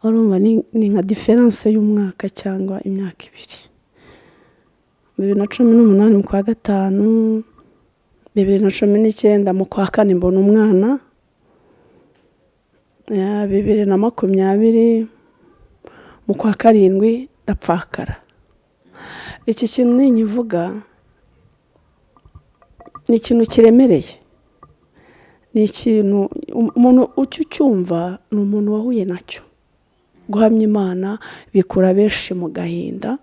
urumva ni nka diferanse y'umwaka cyangwa imyaka 2. 2018 mu kwa gatanu, 2019 mu kwa kane mbona umwana, 2020 mu kwa karindwi ndapfakara. Iki kintu ninyivuga ni ikintu kiremereye, ni ikintu umuntu ucyumva ni umuntu wahuye nacyo. Guhamya Imana bikura benshi mu gahinda.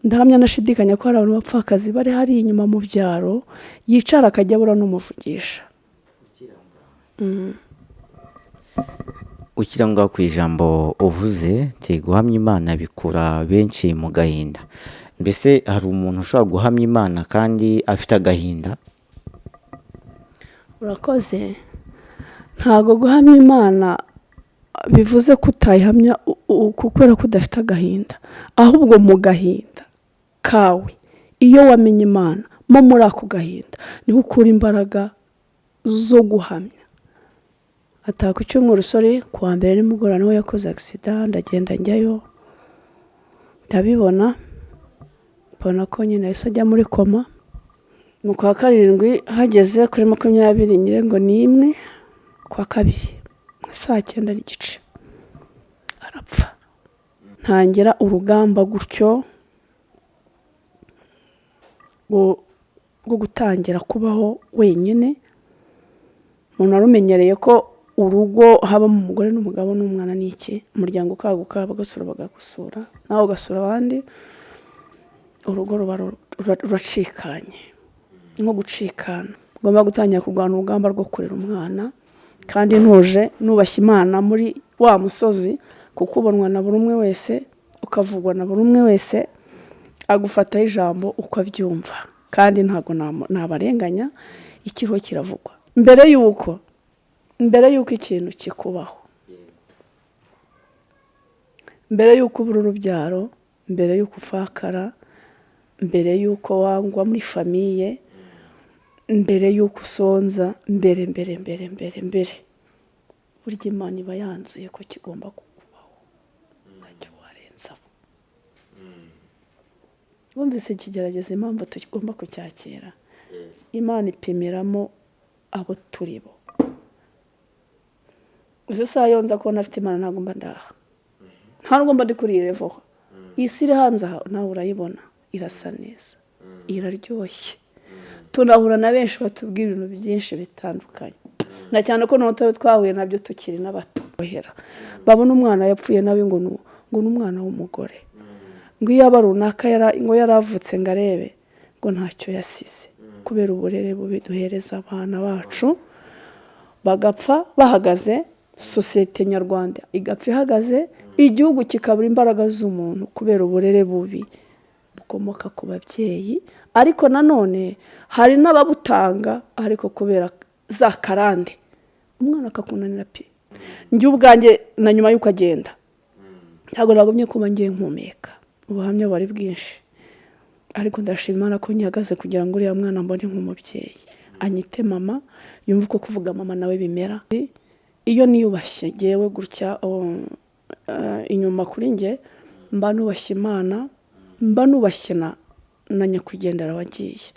Ndahamya nashidikanya ko hari abantu bapfakazi bari hari inyuma mu byaro yicara akajya abura n'umuvugisha. Ukiranga ku ijambo uvuze ti guhamya Imana bikura benshi mu gahinda. Mbese hari umuntu ushobora guhamya Imana kandi afite agahinda? Urakoze. Ntago guhamya Imana bivuze ko utayihamya kubera ko udafite agahinda, ahubwo mu gahinda kawe iyo wamenye Imana mo muri ako gahinda niho ukura imbaraga zo guhamya. Ataka icyumweru sore kuwa mbere nimugorana we yakoze accident, ndagenda njyayo ndabibona, mbona ko nyine yahise ajya muri koma. Mu kwa karindwi hageze kuri 20 nyire ngo ni imwe kwa kabiri saa 9:30 arapfa. Ntangira urugamba gutyo bwo gutangira kubaho wenyine. Umuntu arumenyereye ko urugo haba mu mugore n'umugabo n'umwana n'iki, umuryango ukaguka bagasura bagusura nawe ugasura abandi, urugo ruracikanye nko gucikana. Ngomba gutangira kurwana urugamba rwo kurera umwana kandi ntuje nubashye Imana muri wa musozi, kuko ubonwa na buri umwe wese ukavugwa na buri umwe wese agufataho ijambo uko abyumva, kandi ntago nabarenganya. Ikiriho kiravugwa mbere yuko ikintu kikubaho, mbere yuko ubura urubyaro, mbere yuko ufakara, mbere yuko wangwa muri famiye, mbere yuko usonza, mbere burya Imana iba yanzuye ko kigomba kukubaho, ntacyo warenzaho. Wumvise kigerageza impamvu tugomba kucyakira. Imana ipimiramo abo turibo. Uzi saa yonza ko nafite Imana ntago mba ndaha, ntabwo mba ndi kuri revo. Isi iri hanze aha nawe urayibona, irasa neza, iraryoshye. Tunahura na benshi batubwira ibintu byinshi bitandukanye, na cyane ko n'utwo twahuye nabyo tukiri n'abato. Babona umwana yapfuye nawe ngo n'umwana w'umugore, ngo iyo aba runaka ngo yaravutse ngo arebe ngo ntacyo yasize, kubera uburere bubi duhereza abana bacu bagapfa bahagaze. Sosiyete nyarwanda igapfa ihagaze, igihugu kikabura imbaraga z'umuntu kubera uburere bubi bukomoka ku babyeyi. Ariko nanone hari n'ababutanga ariko kubera za karande umwana akakunanira pe. Njye ubwanjye na nyuma yuko agenda ntabwo nagumye kuba ngiye nkumeka, ubuhamya bari bwinshi, ariko ndashima Imana ko nyagaze kugira ngo uriya mwana mbone nk'umubyeyi, anyite mama, yumva uko kuvuga mama nawe bimera. Iyo niyubashye ngewe gutya inyuma kuri nge mba nubashye Imana, mba nubashye na nyakwigendera wagiye,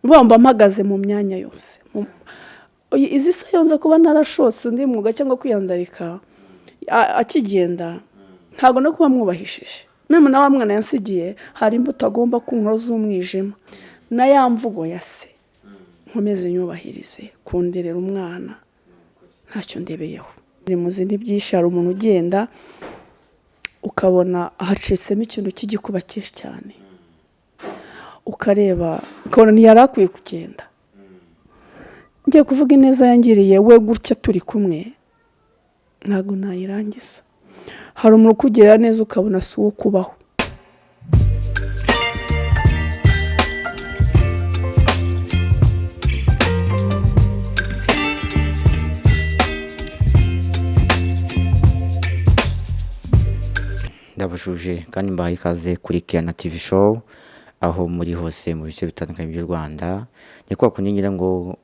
mba mpagaze mu myanya yose. Izi se yonza kuba narashotse undi mwuga cyangwa kwiyandarika akigenda, ntago no kuba mwubahishije. Meme na wa mwana yansigiye hari imbuto agomba kunkora z'umwijima, na ya mvugo ya se nkomeze nyubahirize kunderera umwana, ntacyo ndebeyeho. Ni mu zindi byinshi hari umuntu ugenda ukabona hacitsemo ikintu cy'igikuba cyinshi cyane, ukareba ukabona ntiyarakwiye kugenda. Ngiye kuvuga ineza yangiriye we gutya turi kumwe ntago nayirangiza. Hari umuntu kugira neza ukabona si uwo kubaho. Ndabashuje kandi mbahaye ikaze kuri Kiana TV show. aho muri hose mu bice bitandukanye by'u Rwanda. Ni kwa kundi ngira ngo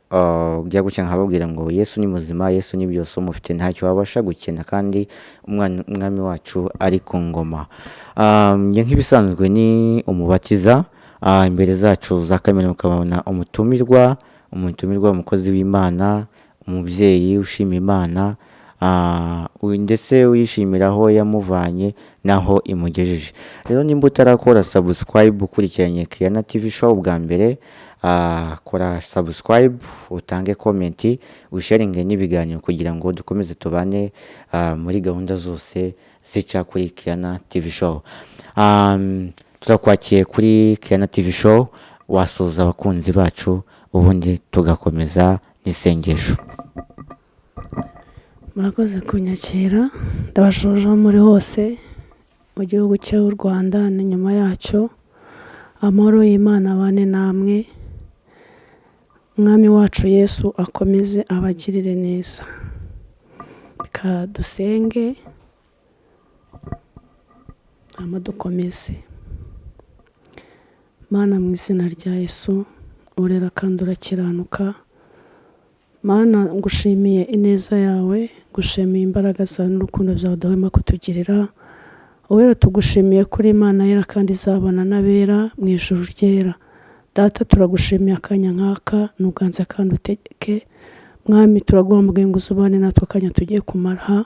ujya guca nkababwira ngo Yesu ni muzima, Yesu ni byose umufite ntacyo wabasha gukena, kandi umwami wacu ari ku ngoma. Njye nk'ibisanzwe ni umubatiza. Imbere zacu za kamera mukabona umutumirwa umukozi w'Imana, umubyeyi ushima Imana, ndetse wishimira aho yamuvanye naho imugejeje. Rero nimba utarakora subscribe ukurikiranye Kiana TV show bwa mbere, kora subscribe, utange comment, usharinge n'ibiganiro kugira ngo dukomeze tubane muri gahunda zose zica kuri Kiana TV show. Turakwakiye kuri Kiana TV show, wasuza abakunzi bacu ubundi tugakomeza n'isengesho. Murakoze kunyakira, ndabashoje muri hose mu gihugu cy'u Rwanda n'inyuma yacyo. Amahoro y'Imana abane namwe, umwami wacu Yesu akomeze abagirire neza. Reka dusenge dukomeze. Mana, mu izina rya Yesu, urera kandi urakiranuka. Mana, ngushimiye ineza yawe, ngushimiye imbaraga zawe n'urukundo byawe udahwema kutugirira. Uwera tugushimiye kuri Imana yera kandi izabana n'abera mu ijuru ryera. Data, turagushimiye akanya nk'aka, nuganze kandi utegeke. Mwami, turaguhamagaye ngo uzubane natwe akanya tugiye kumara.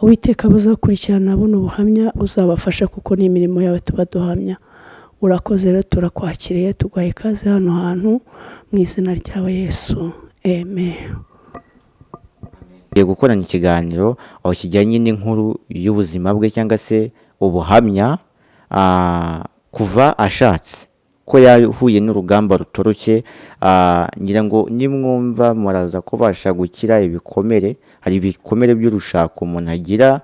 Uwiteka bazakurikirana buno buhamya uzabafasha, kuko ni imirimo yawe tuba duhamya. Urakoze rero, turakwakiriye, tuguhaye ikaze hano hantu mu izina ryawe Yesu. Amen. Tugiye gukorana ikiganiro aho kijyanye n'inkuru y'ubuzima bwe cyangwa se ubuhamya kuva ashatse, ko yahuye n'urugamba rutoroshye. Ngira ngo nimwumva muraza kubasha gukira ibikomere. Hari ibikomere by'urushako umuntu agira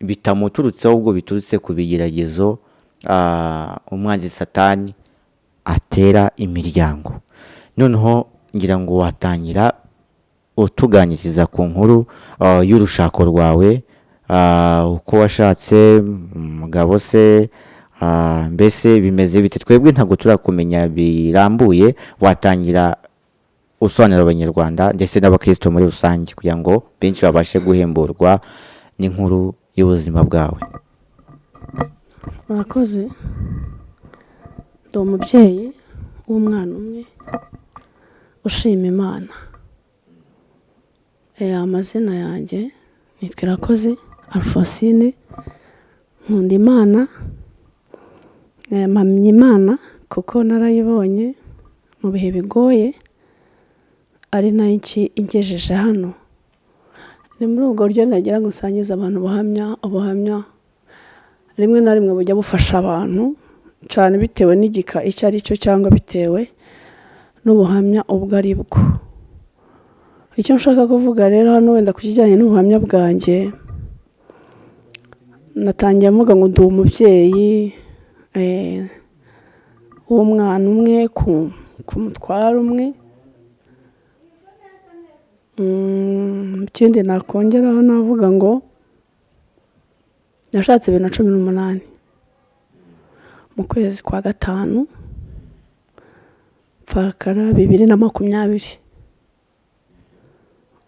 bitamuturutse, ahubwo biturutse ku bigeragezo umwanzi Satani atera imiryango. Noneho ngira ngo watangira utuganiriza ku nkuru y'urushako rwawe, uko washatse, umugabo se, mbese bimeze bite? Twebwe ntabwo turakumenya birambuye. Watangira usobanurira abanyarwanda ndetse n'abakristo muri rusange kugira ngo benshi babashe guhemburwa n'inkuru y'ubuzima bwawe. Murakoze. Ndi umubyeyi w'umwana umwe ushima Imana. Amazina yanjye nitwa Irakoze Alphonsine. Nkunda Imana, mpamya Imana kuko narayibonye mu bihe bigoye, ari nayo ingejeje hano. Ni muri ubwo buryo nagira ngo nsangize abantu ubuhamya rimwe na rimwe bujya bufasha abantu cyane, bitewe n'igika icyo ari cyo cyangwa bitewe n'ubuhamya ubwo ari bwo. Icyo nshaka kuvuga rero hano wenda ku kijyanye n'ubuhamya bwanjye, natangiye mvuga ngo ndi umubyeyi w'umwana umwe ku mutware umwe. Ikindi nakongeraho navuga ngo nashatse 2018 mu kwezi kwa gatanu, pfakara 2020.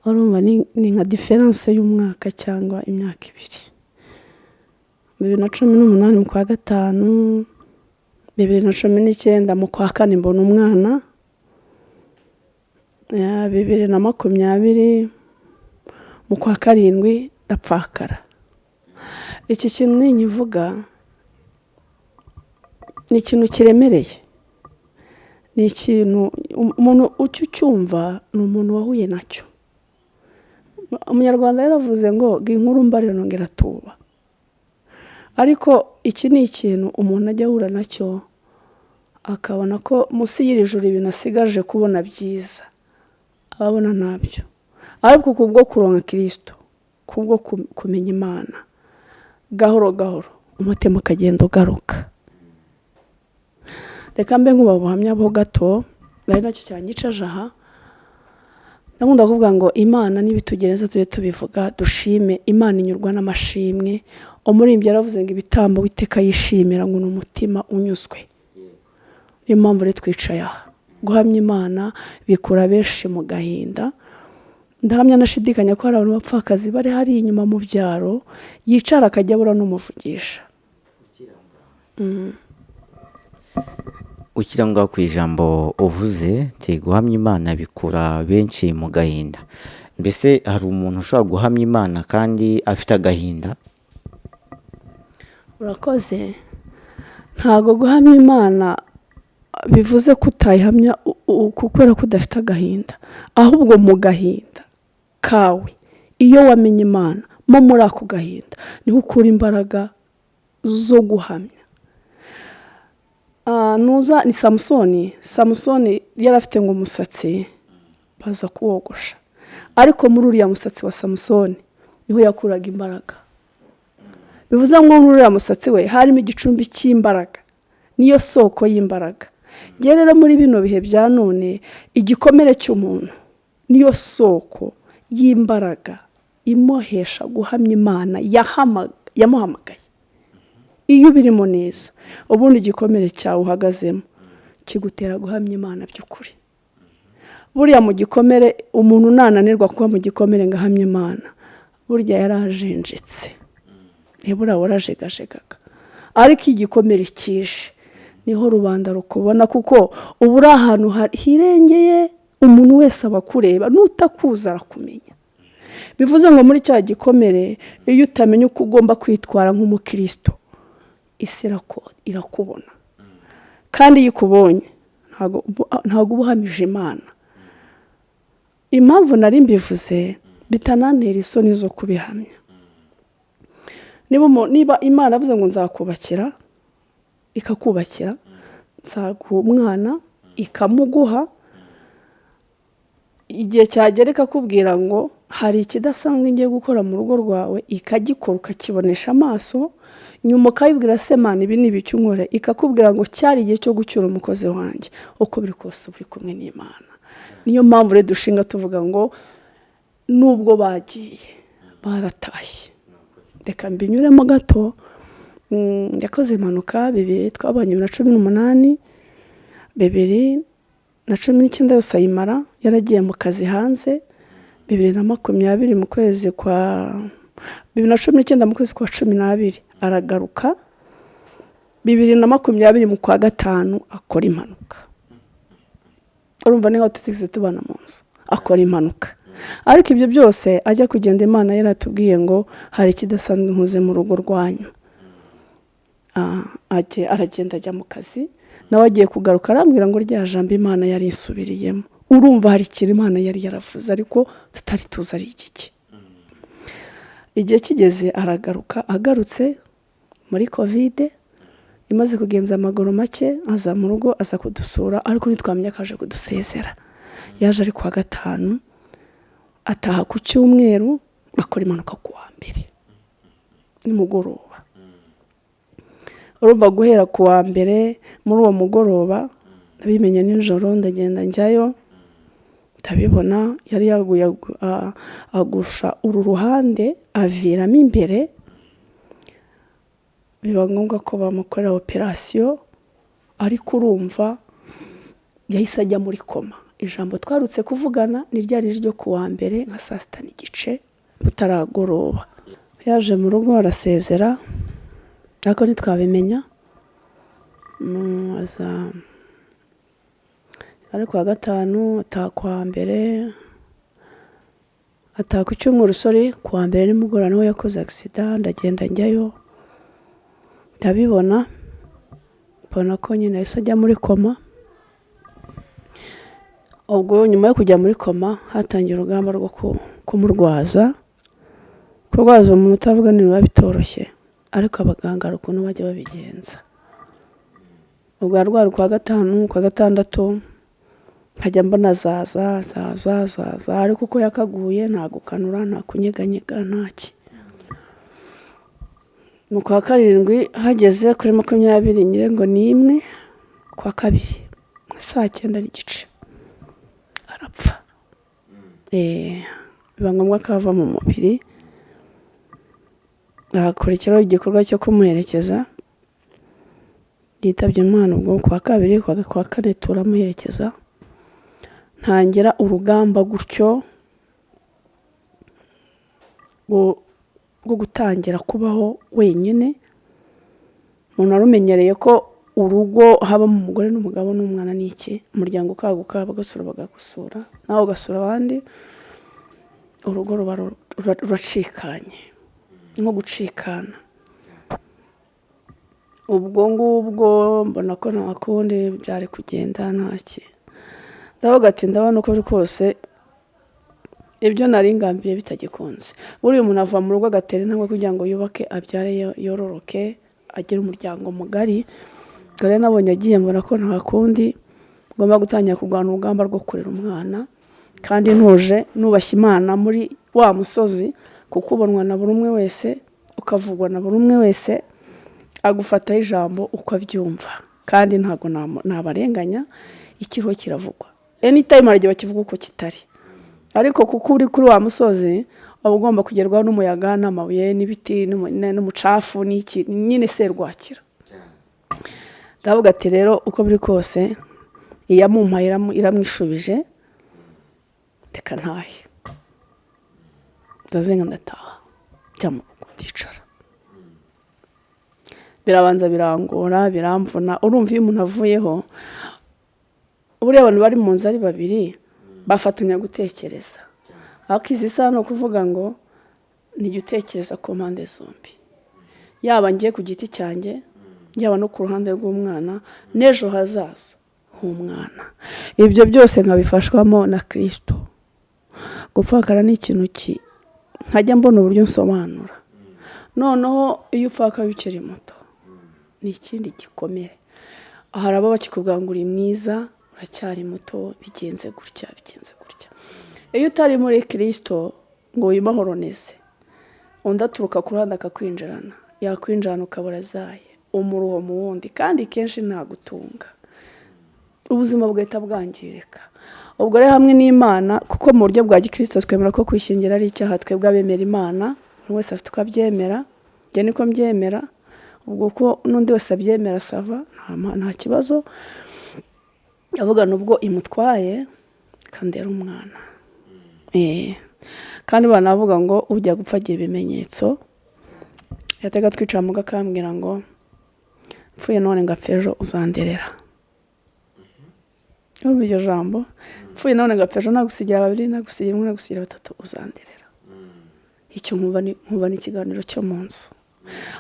Urumva ni nka diferanse y'umwaka cyangwa imyaka ibiri. 2018 mu kwa gatanu, 2019 mu kwa kane mbona umwana, 2020 mu kwa karindwi ndapfakara. Iki kintu ninkivuga ni ikintu kiremereye, ni ikintu umuntu ucyumva ni umuntu wahuye nacyo. Umunyarwanda yaravuze ngo inkuru mbariro nongera tuba. Ariko iki ni ikintu umuntu ajya ahura nacyo akabona ko munsi y'iri juru ibintu asigaje kubona byiza ababona ntabyo. Ariko kubwo kuronka Kristo, kubwo kumenya Imana, gahoro gahoro umutima ukagenda ugaruka. Reka mbe nkuba buhamya bwo gato, bari nacyo cyanyicaje aha. Ndakunda kuvuga ngo Imana nibitugereza tujye tubivuga, dushime Imana. Inyurwa n'amashimwe, umuririmbyi yaravuze ngo ibitambo Uwiteka yishimira ngo ni umutima unyuzwe. niyo mpamvu rero twicaye aha. Guhamya Imana bikura benshi mu gahinda. Ndahamya nashidikanya ko hari abantu bapfakazi bari hari inyuma mu byaro yicara akajya abura n'umuvugisha. ukiri ngaho ku ijambo uvuze guhamya Imana bikura benshi mu gahinda. Mbese hari umuntu ushobora guhamya Imana kandi afite agahinda? Urakoze. Ntabwo guhamya Imana bivuze ko utayihamya kubera ko udafite agahinda, ahubwo mu gahinda kawe iyo wamenye Imana mo muri ako gahinda niho ukura imbaraga zo guhamya. Ni Samusoni yari afite ngo umusatsi baza kuwogosha, ariko muri uriya musatsi wa Samusoni niho yakuraga imbaraga. Bivuze ngo muri uriya musatsi we harimo igicumbi cy'imbaraga, niyo soko y'imbaraga. Rero muri bino bihe bya none igikomere cy'umuntu niyo soko y'imbaraga imohesha guhamya Imana yamuhamagaye. Iyo ubirimo neza ubundi igikomere cyawe uhagazemo kigutera guhamya Imana by'ukuri. Buriya mu gikomere umuntu nananirwa kuba mu gikomere ngo ahamye Imana, burya yarajenjetse, ntibura warajegajega. Ariko igikomere kije niho rubanda rukubona, kuko ubu uri ahantu hirengeye, umuntu wese aba akureba, n'utakuza arakumenya. Bivuze ngo muri cya gikomere iyo utamenya uko ugomba kwitwara nk'umukristo, isi irakubona, kandi iyo ikubonye ntabwo uba uhamije Imana. Impamvu nari mbivuze bitanantera isoni zo kubihamya. Niba Imana avuze ngo nzakubakira, ikakubakira, nzaguha umwana ikamuguha, igihe cyagera ikakubwira ngo hari ikidasanzwe ngiye gukora mu rugo rwawe, ikagikora ukakibonesha amaso, nyuma ukayibwira se Mana ibi ni ibiki unkore, ikakubwira ngo cyari igihe cyo gucyura umukozi wanjye. Uko biri kose uri kumwe n'Imana. Niyo mpamvu rero dushinga tuvuga ngo nubwo bagiye baratashye. Reka mbinyuremo gato. Yakoze impanuka 2018, 2019 yose ayimara yaragiye mu kazi hanze. 2020 mu kwezi kwa 2019 mu kwezi kwa 12 aragaruka. 2020 mu kwa gatanu akora impanuka. Urumva niho tutigeze tubana mu nzu, akora impanuka. Ariko ibyo byose ajya kugenda Imana yaratubwiye ngo hari ikidasanzwe nkuze mu rugo rwanyu. Aragenda ajya mu kazi, nawe agiye kugaruka arambwira ngo rya jambo Imana yari isubiriyemo. Urumva hari ikintu Imana yari yaravuze ariko tutari tuzi ari igiki. Igihe kigeze aragaruka, agarutse muri Covid, imaze kugenza amaguru make, aza mu rugo aza kudusura, ariko ntitwamenye akaje kudusezera. Yaje ari kwa gatanu, ataha ku cyumweru, akora impanuka ku wa mbere nimugoroba. Urumva guhera ku wa mbere muri uwo mugoroba nabimenye nijoro, ndagenda njyayo ndabibona yari yaguye agusha uru ruhande aviramo imbere. Biba ngombwa ko bamukorera operasiyo, ariko urumva yahise ajya muri koma. Ijambo twarutse kuvugana ni ryari ryo ku wa mbere nka 6:30 butaragoroba. Yaje mu rugo arasezera, ariko ntitwabimenya. Ariko wa gatanu ataha kwa mbere, ataha ku cyumweru ku wa mbere nimugoroba niho yakoze accident. Ndagenda njyayo ndabibona, mbona ko nyine yahise ajya muri koma. Ubwo nyuma yo kujya muri koma hatangiye urugamba rwo kumurwaza. Kurwaza umuntu utavuga ni biba bitoroshye, ariko abaganga hari ukuntu bajya babigenza. Ubwo yarwara kwa gatanu, kwa gatandatu nkajya mbona zaza, ariko uko yakaguye nta gukanura, nta kunyeganyega, ntaki. Mu kwa karindwi hageze kuri 20 nyire ngo ni imwe, kwa kabiri saa 9:30 arapfa. Biba ngombwa ko ava mu mubiri. hakurikiraho igikorwa cyo kumuherekeza, yitabye Imana ubwo kwa kabiri, kwa kane turamuherekeza, ntangira urugamba gutyo rwo gutangira kubaho wenyine. Umuntu arumenyereye ko urugo habamo umugore n'umugabo n'umwana n'iki, umuryango ukaguka, bagasura bagagusura, nawe ugasura abandi, urugo ruba ruracikanye, nko gucikana. Ubwo ngubwo mbona ko nta kundi byari kugenda, ntaki ndavuga ati ndabona uko biri kose ibyo nari ngambiriye bitagikunze. Buriya umuntu ava mu rugo agatera intambwe kugira ngo yubake, abyare, yororoke, agire umuryango mugari. Dore nabonye agiye, mbona ko nta kundi ngomba gutangira kurwana urugamba rwo kurera umwana, kandi ntuje nubashye Imana muri wa musozi, kuko ubonwa na buri umwe wese, ukavugwa na buri umwe wese, agufataho ijambo uko abyumva, kandi ntago nabarenganya, ikiriho kiravugwa. Anytime hari igihe bakivuga uko kitari, ariko kuko uri kuri wa musozi uba ugomba kugerwaho n'umuyaga n'amabuye n'ibiti n'umucafu n'iki, nyine serwakira. Ndavuga ati rero uko biri kose iyamumpaye iramwishubije, reka ntahe. Ndazenga ndataha, njya mu rugo ndicara. Birabanza birangora, biramvuna. Urumva iyo umuntu avuyeho, buriya abantu bari mu nzu ari babiri bafatanya gutekereza, ariko izi saha ni ukuvuga ngo nijya utekereza ku mpande zombi, yaba ngiye ku giti cyanjye, yaba no ku ruhande rw'umwana n'ejo hazaza h'umwana. Ibyo byose nkabifashwamo na Kristo. Gupfakara ni ikintu nkajya mbona uburyo nsobanura. Noneho iyo upfaka ukiri muto ni ikindi gikomere. Hari abo bakikubwira ngo uri mwiza, uracyari muto, bigenze gutya. Iyo utari muri Kristo ngo wimahoronize, undi aturuka ku ruhande akakwinjirana, yakwinjirana ukabura byaye, umuruho mu wundi, kandi kenshi ntagutunga, ubuzima bugahita bwangirika. Ubwo rero hamwe n'Imana, kuko mu buryo bwa gikristo twemera ko kwishingira ari icyaha, twebwe abemera Imana, buri wese afite uko abyemera, njye niko mbyemera. Ubwo ko n'undi wese abyemera sava, nta kibazo. Yavuga nubwo imutwaye kandi ari umwana. Kandi banavuga ngo ujya gupfa agira ibimenyetso. Yatega twicara mu gakambwira ngo mfuye none ngapfa ejo uzanderera. Urumva iryo jambo? Mfuye none ngapfa ejo nagusigira babiri, nagusigira umwe, nagusigira batatu, uzanderera. Icyo nkuba ni ikiganiro cyo mu nzu.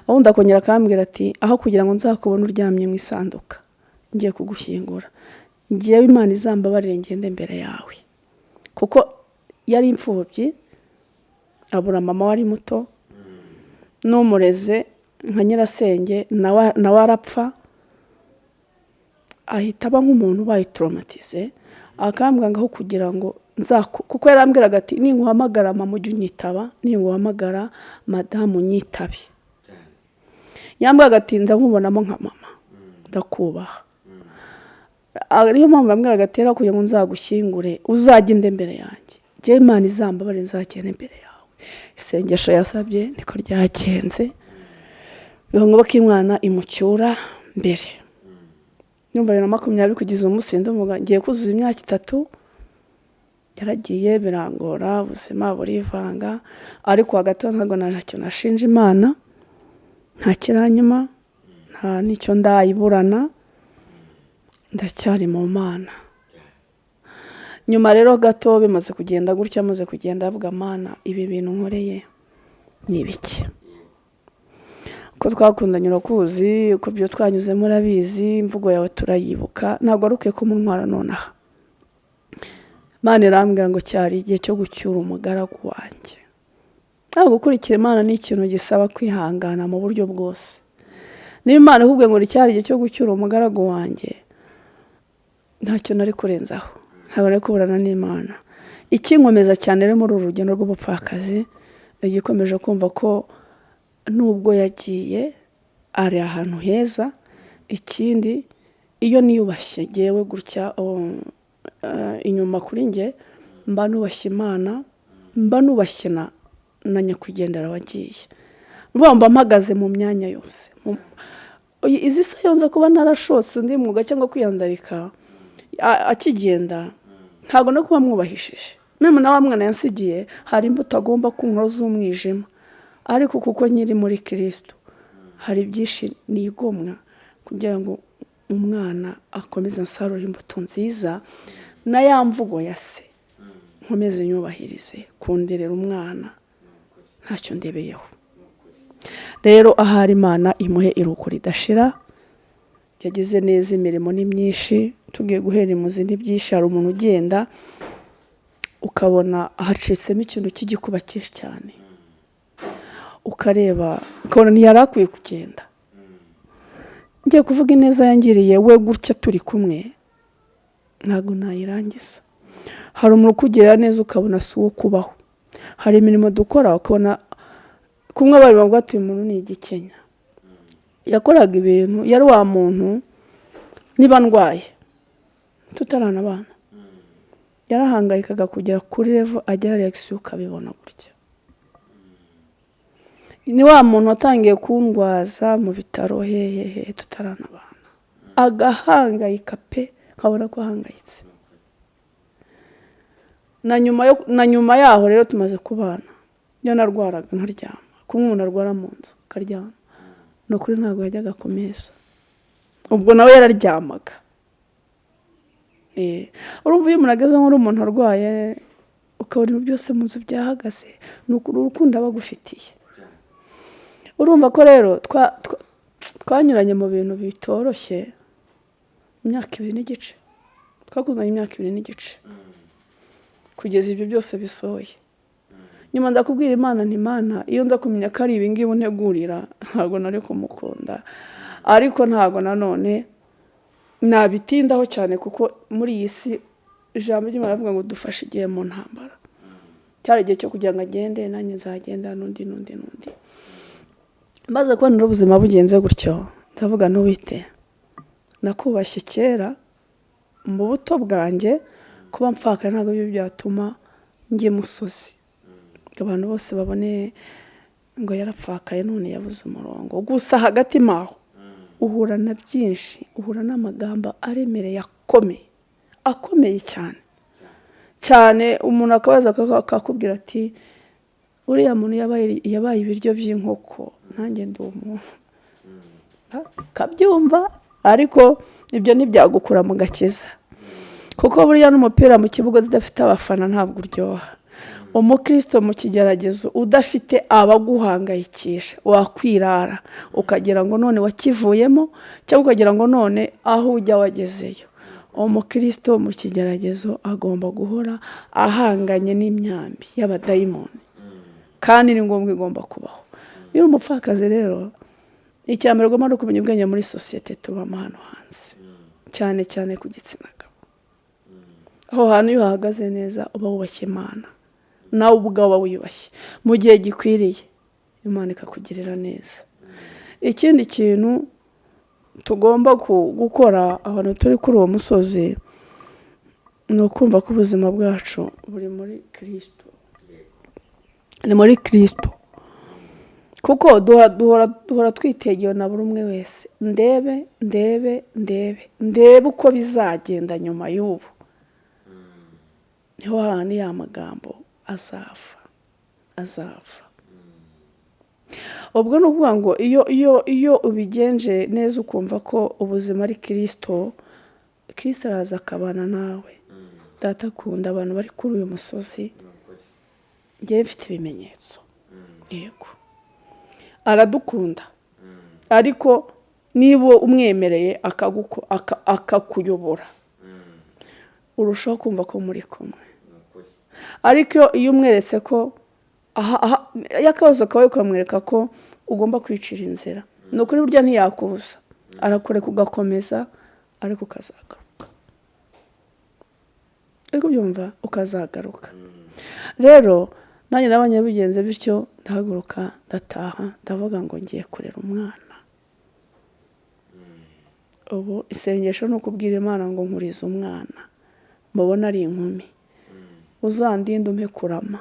Aho ndakongera akambwira ati aho kugira ngo nzakubone uryamye mu isanduka ngiye kugushyingura, ngiyewe Imana izambabarire ngende imbere yawe. Kuko yari imfubyi, abura mama wari muto, n'umureze nka nyirasenge nawe arapfa, ahita aba nk'umuntu ubaye traumatize. Akambwira ngo aho kugira ngo kuko yarambwiraga ati ninguhamagara mama ujye unyitaba, ninguhamagara madamu nyitabe. Yambwiraga ati ndamubonamo nka mama, ndakubaha. Ariyo mpamvu yambwiraga ati rero kugira ngo nzagushyingure uzagende imbere yanjye, njye Imana izambabarire nzagende imbere yawe. Isengesho yasabye niko ryagenze, biba ngombwa ko Imana imucyura mbere. Nyumva 2020 kugeza umunsi ndavuga ngiye kuzuza imyaka 3, yaragiye birangora, ubuzima burivanga, ariko hagati ntago ntacyo nashinja Imana, nta kiranyuma, nta nicyo ndayiburana, ndacyari mu Mana. Nyuma rero gato bimaze kugenda gutya, amaze kugenda avuga Mana ibi bintu nkoreye ni ibiki? Ko twakundanye urakuzi, uko byo twanyuze murabizi, imvugo yawe turayibuka, ntabwo aruke ko muntwara nonaha. Mana irambwira ngo cyari igihe cyo gucyura umugaragu wanjye. Ntabwo gukurikira Imana ni ikintu gisaba kwihangana mu buryo bwose. Niba Imana ikubwiye ngo cyari igihe cyo gucyura umugaragu wanjye, ntacyo nari kurenzaho, ntabwo nari kuburana n'Imana. Ikinkomeza cyane rero muri uru rugendo rw'ubupfakazi, igikomeje kumva ko nubwo yagiye ari ahantu heza. Ikindi iyo niyubashye ngewe gutya inyuma kuri nge, mba nubashye Imana, mba nubashye na nyakwigendera wagiye. mba mpagaze mu myanya yose. Izi se yonze kuba narashotse undi mwuga cyangwa kwiyandarika akigenda ntabwo no kuba mwubahishije. Meme na wa mwana yansigiye hari imbuto agomba kunywa z'umwijima, ariko kuko nyiri muri Kristo hari byinshi nigomwa kugira ngo umwana akomeze ansarure imbuto nziza, na ya mvugo ya se nkomeze nyubahirize kunderera umwana ntacyo ndebeyeho. Rero ahari Imana imuhe iruko ridashira, yagize neza, imirimo ni myinshi, tugiye guhera mu zindi byinshi. Hari umuntu ugenda ukabona hacitsemo ikintu cy'igikuba cyinshi cyane, ukareba ukabona ntiyari akwiye kugenda. Ngiye kuvuga ineza yangiriye we gutya turi kumwe ntabwo nayirangiza. Hari umuntu ukugirira neza ukabona si uwo kubaho. Hari imirimo dukora ukabona kumwe bari bavuga ati uyu muntu ni igikenya, yakoraga ibintu, yari wa muntu niba ndwaye tutarana abana yarahangayikaga kugera kuri level agera reaction ukabibona gutya. Ni wa muntu watangiye kundwaza mu bitaro hehehe tutarana abana, agahangayika pe, nkabona ko ahangayitse. Na nyuma yaho rero tumaze kubana, iyo narwaraga nkaryama, kumwe umuntu arwara mu nzu akaryama, no kuri ntabwo yajyaga ku meza, ubwo nawe yararyamaga. Urumva iyo umuntu ageze nk'uri umuntu arwaye ukabona ibintu byose mu nzu byahagaze, ni urukundo aba agufitiye. Urumva ko rero twanyuranye mu bintu bitoroshye imyaka 2 n'igice, twakundanye imyaka 2 n'igice kugeza ibyo byose bisohoye. Nyuma ndakubwira Imana nti Imana, iyo nza kumenya ko ari ibingibi untegurira ntabwo nari kumukunda, ariko ntabwo nanone nabitindaho cyane, kuko muri iyi si ijambo ry'Imana rivuga ngo dufashe igihe mu ntambara. Cyari igihe cyo kugira ngo agende, nanjye nzagenda n'undi. Maze kubona ubuzima bugenze gutyo, ndavuga n'uwite nakubashye kera mu buto bwanjye, kuba mfaka ntabwo byo byatuma njye musozi abantu bose babone ngo yarapfakaye none yabuze umurongo. Gusa hagati maho uhura na byinshi, uhura n'amagambo aremereye akomeye cyane. Umuntu akabaza akakubwira ati uriya muntu yabaye ibiryo by'inkoko, nanjye ndi umuntu, kabyumva. Ariko ibyo ntibyagukura mu gakiza, kuko buriya n'umupira mu kibuga udafite abafana ntabwo uryoha. Umukristo mu kigeragezo udafite abaguhangayikisha wakwirara ukagira ngo none wakivuyemo, cyangwa ukagira ngo none aho ujya wagezeyo. Umukristo mu kigeragezo agomba guhora ahanganye n'imyambi y'abadayimoni, kandi ni ngombwa igomba kubaho. Iyo umupfakazi rero, icyambere ugomba no kumenya ubwenge muri societe tubamo hano hanze, cyane ku gitsina gabo. Aho hantu iyo uhagaze neza uba wubashye Imana, nawe ubwawe wiyubashye mu gihe gikwiriye, Imana ikakugirira neza. Ikindi kintu tugomba gukora abantu turi kuri uwo musozi ni ukumva ko ubuzima bwacu buri muri Kristo, ni muri Kristo, kuko duhora twitegeye na buri umwe wese, ndebe uko bizagenda nyuma y'ubu. Niho hahandi ya magambo azava. Ubwo ni ukuvuga ngo iyo ubigenje neza ukumva ko ubuzima ari Kristo araza akabana nawe. Data akunda abantu bari kuri uyu musozi, njyewe mfite ibimenyetso, yego aradukunda, ariko niba umwemereye akakuyobora urushaho kumva ko muri kumwe. Ariko iyo umweretse ko yakabazo kawe ukamwereka ko ugomba kwicira inzira, ni ukuri burya ntiyakubuza, arakureka ugakomeza, ariko ukazagaruka, ariko byumva ukazagaruka. Rero nanjye nabanye bigenze bityo, ndahaguruka ndataha, ndavuga ngo ngiye kurera umwana. Ubu isengesho ni ukubwira Imana ngo nkurize umwana, mubona ari inkumi, uzandinde umpe kurama,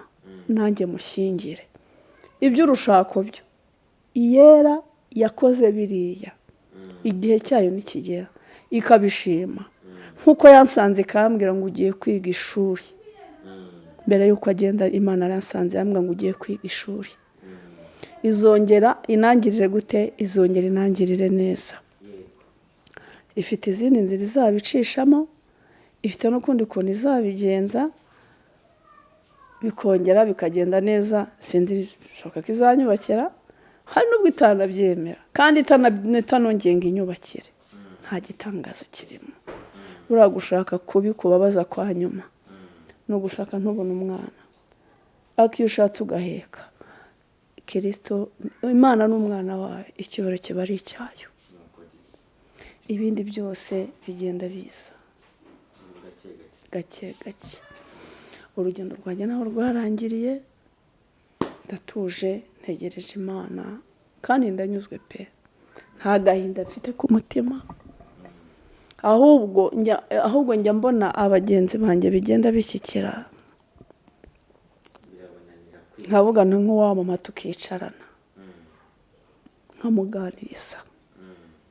nanjye mushyingire. Ibyo urushako byo iyera yakoze biriya igihe cyayo nikigera ikabishima, nk'uko yansanze ikambwira ngo ugiye kwiga ishuri. Mbere y'uko agenda Imana yaransanze yambwira ngo ugiye kwiga ishuri, izongera inangirire gute? Izongera inangirire neza. Ifite izindi nzira izabicishamo, ifite n'ukundi kuntu izabigenza bikongera bikagenda neza. Sinzi bishoboka ko izanyubakira, hari n'ubwo itanabyemera kandi itanongeye ngo inyubakire. Nta gitangazo kirimo. Buriya gushaka kubi kubabaza kwa nyuma no gushaka ntubone umwana, ariko iyo ushatse ugaheka Kristo, Imana n'umwana wawe, icyubahiro kiba ari icyayo. Ibindi byose bigenda biza gake gake. Urugendo rwanjye naho rwarangiriye, ndatuje ntegereje Imana kandi ndanyuzwe pe, nta gahinda mfite ku mutima. Ahubwo njya mbona abagenzi banjye bigenda bishyikira, nkavuga nk'uwamama tukicarana nkamuganiriza.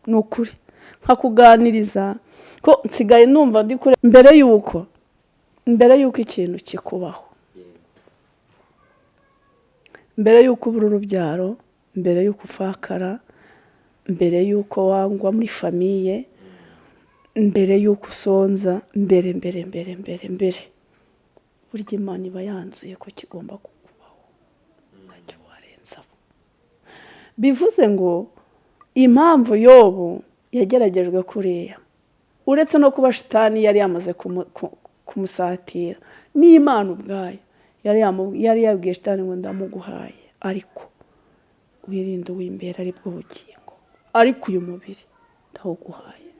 Ni ukuri nkakuganiriza ko nsigaye numva ndi kure mbere y'uko ikintu kikubaho, mbere y'uko ubura urubyaro, mbere y'uko ufakara, mbere y'uko wangwa muri famiye, mbere y'uko usonza, mbere burya Imana iba yanzuye ko kigomba kukubaho, ntacyo warenzaho. Bivuze ngo impamvu Yobu yageragejwe kuriya, uretse no kuba shitani yari yamaze kumusatira, n'Imana ubwayo yari yabwiye shitani ngo ndamuguhaye, ariko wirinde uw'imbere ari bwo bugingo, ariko uyu mubiri ndawuguhaye.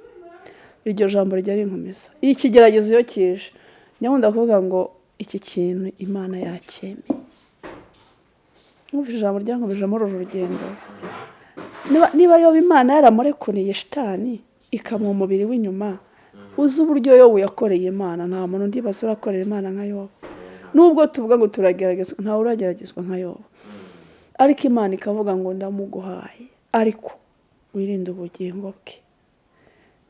Iryo jambo rijya rinkomeza. Iyo ikigeragezo iyo kije, nyakunda kuvuga ngo iki kintu Imana yacyemeye. Numvise ijambo ryankomeje muri uru rugendo. Niba Yobu Imana yaramurekuriye shitani ikamuha umubiri w'inyuma, uzi uburyo Yobu yakoreye Imana. Nta muntu ndibaza urakorera Imana nka Yobu. Nubwo tuvuga ngo turageragezwa, ntawe urageragezwa nka Yobu, ariko Imana ikavuga ngo ndamuguhaye, ariko wirinde ubugingo bwe.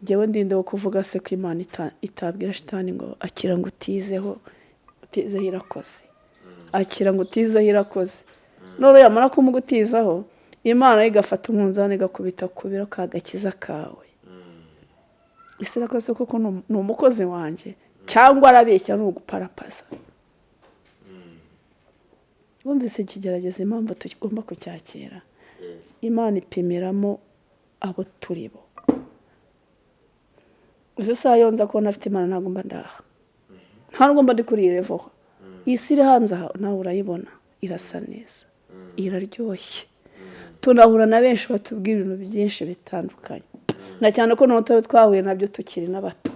Njyewe ndindeho kuvuga se ko Imana itabwira shitani ngo akira ngo utizeho irakoze, akira ngo utizeho irakoze. None yamara kumugutizaho, Imana igafata umunzani igakubita ku biro k'agakiza kawe. Ese irakoze kuko ni umukozi wanjye, cyangwa arabeshya ni uguparapaza? Wumvise ikigerageza impamvu tugomba kucyakira. Imana ipimiramo abo turi bo. Izo saa yonza ko nafite Imana ntabwo mba ndaha, nta nubwo mba ndi kuri iyi level. Isi iri hanze aha nawe urayibona, irasa neza, iraryoshye. Tunahura na benshi batubwira ibintu byinshi bitandukanye, na cyane ko n'utwo twahuye nabyo tukiri n'abato,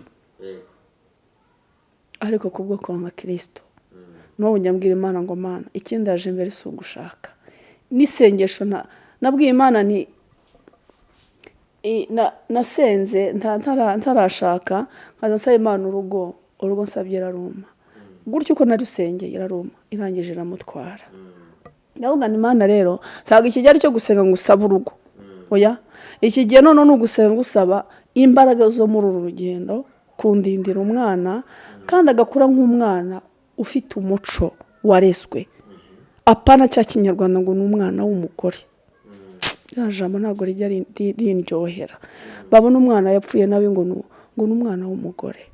ariko kubwo konka Kristo n'ubu njyambwira Imana ngo Mana, ikindi yaje imbere si ugushaka n'isengesho. Nabwiye Imana ni nasenze ntarashaka, nkaza nsaba Imana urugo nsabye iraruma, gutyo uko narusengeye iraruma, irangije iramutwara. Ndavuga ni Imana rero, ntabwo iki gihe ari cyo gusenga ngo usabe urugo, oya, iki gihe none ni ugusenga usaba imbaraga zo muri uru rugendo, kundindira umwana kandi agakura nk'umwana ufite umuco warezwe, apana cya kinyarwanda ngo ni umwana w'umugore. Rya jambo ntabwo rijya rindyohera. Babona umwana yapfuye nawe ngo ni umwana w'umugore,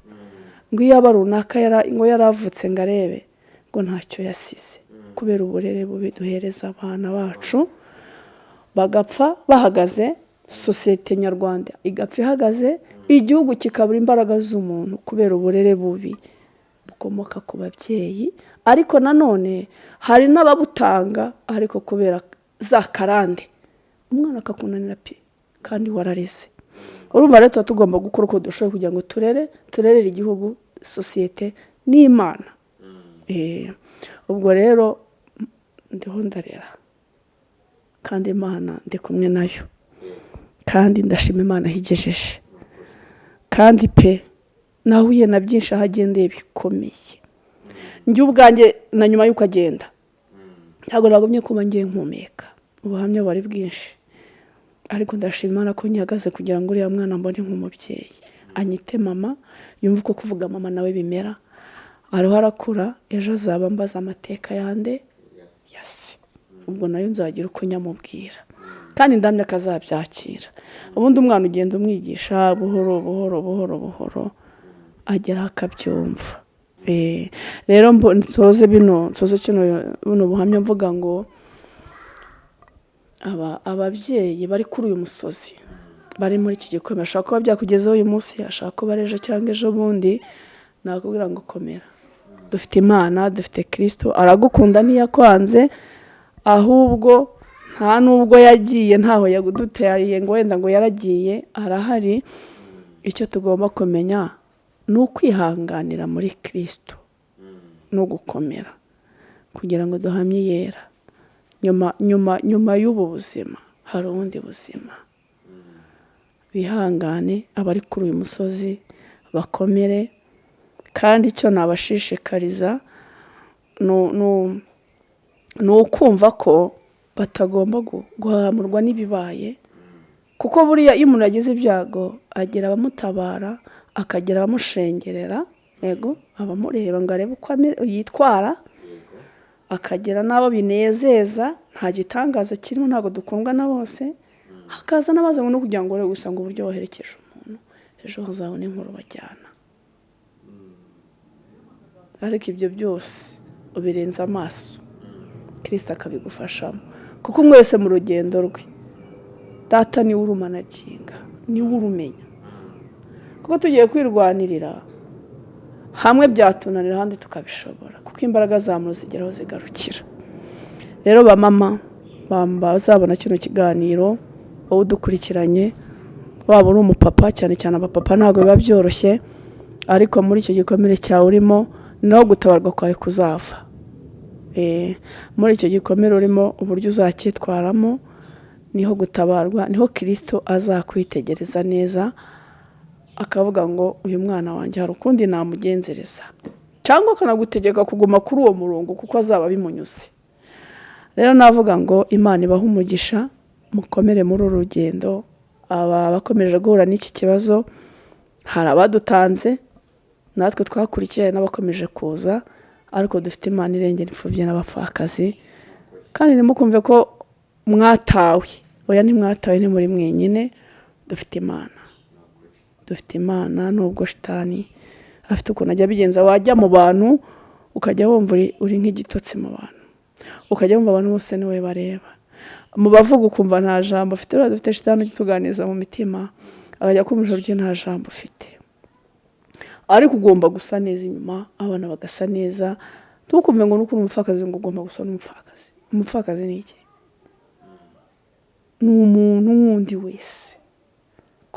ngo iyo aba runaka ngo yaravutse ngo arebe ngo ntacyo yasize, kubera uburere bubi duhereza abana bacu, bagapfa bahagaze, sosiyete nyarwanda igapfa ihagaze, igihugu kikabura imbaraga z'umuntu kubera uburere bubi bukomoka ku babyeyi. Ariko nanone hari n'ababutanga, ariko kubera za karande umwana akakunanira pe kandi warareze. Urumva rero tuba tugomba gukora uko dushoboye kugira ngo turerere igihugu, sosiyete n'Imana. Ubwo rero ndiho ndarera kandi Imana ndi kumwe nayo, kandi ndashima Imana higejeje, kandi pe nahuye na byinshi ahagendeye bikomeye. Njye ubwanjye na nyuma y'uko agenda ntabwo nagumye kuba ngiye nkumeka, ubuhamya bari bwinshi, ariko ndashima Imana ko nyagaze kugira ngo uriya mwana mbone nk'umubyeyi, anyite mama, yumve uko kuvuga mama nawe bimera, ariho arakura, ejo azaba mbaza amateka yande yase, ubwo nayo nzagira uko nyamubwira, kandi ndamya akazabyakira. Ubundi umwana ugenda umwigisha buhoro buhoro buhoro buhoro agera akabyumva. Rero nsoze buno buhamya mvuga ngo ababyeyi bari kuri uyu musozi, bari muri iki gikomere, ashaka kuba byakugezeho uyu munsi, ashaka kuba ejo cyangwa ejo bundi, nakubwira ngo komera, dufite Imana, dufite Kristo, aragukunda ntiyakwanze, ahubwo nta nubwo yagiye ntaho yaguduteye ngo wenda ngo yaragiye, arahari. Icyo tugomba kumenya ni ukwihanganira muri Kristo no gukomera kugira ngo duhamye yera. Nyuma y'ubu buzima hari ubundi buzima. Bihangane abari kuri uyu musozi, bakomere, kandi icyo nabashishikariza ni ukumva ko batagomba guhamurwa n'ibibaye, kuko buriya iyo umuntu agize ibyago agira abamutabara, akagira abamushengerera, yego abamureba ngo arebe uko yitwara, akagira n'abo binezeza, nta gitangaza kirimo, ntabwo dukundwa na bose, hakaza n'abaza ngo no kugira ngo urebe gusa ngo uburyo waherekeje umuntu ejo hazabona inkuru bajyana. Ariko ibyo byose ubirenza amaso, Kristo akabigufashamo, kuko mwese mu rugendo rwe Data niwe urumanaginga, niwe urumenya, kuko tugiye kwirwanirira hamwe byatunanira, ahandi tukabishobora, kuko imbaraga za muntu zigeraho zigarukira. Rero bamama bazabona kino kiganiro, wowe udukurikiranye, waba uri umupapa, cyane cyane abapapa ntabwo biba byoroshye, ariko muri icyo gikomere cyawe urimo naho gutabarwa kwawe kuzava. Muri icyo gikomere urimo, uburyo uzacyitwaramo niho gutabarwa, niho Kristo azakwitegereza neza, akavuga ngo uyu mwana wanjye hari ukundi namugenzereza, cyangwa akanagutegeka kuguma kuri uwo murongo kuko azaba bimunyuze. Rero navuga ngo Imana ibahe umugisha, mukomere muri uru rugendo. Aba bakomeje guhura n'iki kibazo, hari abadutanze, natwe twakurikiye n'abakomeje kuza, ariko dufite Imana irengera imfubyi n'abapfakazi, kandi ntimukumve ko mwatawe, oya ntimwatawe, ni muri mwenyine, dufite Imana. Dufite Imana, nubwo shitani afite ukuntu ajya bigenza, wajya mu bantu ukajya wumva uri nk'igitotsi mu bantu, ukajya wumva abantu bose niwe bareba, mu bavuga ukumva nta jambo ufite. Rero dufite shitani utuganiza mu mitima, akajya kumva uburyo nta jambo ufite, ariko ugomba gusa neza inyuma, abana bagasa neza. Ntukumve ngo nuko uri umupfakazi ngo ugomba gusa n'umupfakazi. Umupfakazi ni iki? Ni umuntu wundi wese,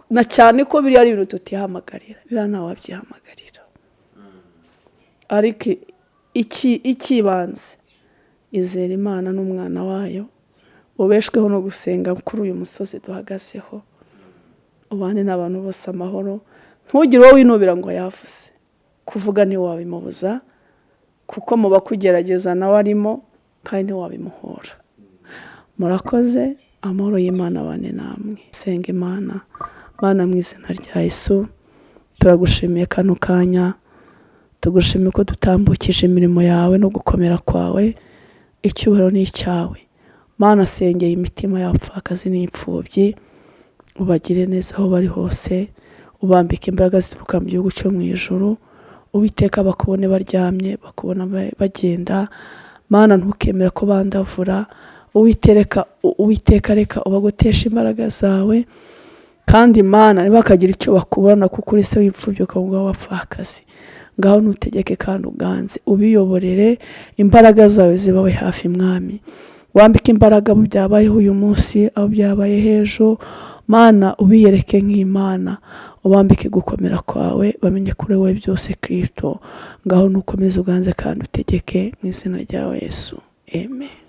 na cyane ko biri ari ibintu tutihamagarira, biriya ntawe wabyihamagarira. Ariko ikibanze, izera Imana n'umwana wayo, ubeshweho no gusenga kuri uyu musozi duhagazeho, ubane n'abantu bose amahoro. Ntugire uwo winubira ngo yavuze, kuvuga ntiwabimubuza, kuko mu bakugerageza nawe arimo, kandi ntiwabimuhora. Murakoze, amahoro y'Imana abane namwe. Senga Imana. Mana, mu izina rya Yesu turagushimiye kano kanya, tugushimiye ko dutambukije imirimo yawe no gukomera kwawe, icyubahiro ni icyawe. Mana, sengeye imitima y'abapfakazi n'imfubyi, ubagire neza aho bari hose, ubambike imbaraga zituruka mu gihugu cyo mu ijuru. Uwiteka bakubone baryamye, bakubona bagenda. Mana, ntukemere ko bandavura. Uwiteka reka ubagotesha imbaraga zawe, kandi Mana ntibakagira icyo bakubona, kuko uri se w'imfubyi ukaba w'abapfakazi. Ngaho ntutegeke kandi uganze, ubiyoborere, imbaraga zawe zibawe hafi Mwami. Wambike imbaraga mu byabayeho uyu munsi, aho byabaye hejo. Mana, ubiyereke nk'Imana, ubambike gukomera kwawe, bamenye kuri wowe byose Kristo. Ngaho nukomeze uganze kandi utegeke, mu izina rya Yesu. Amen.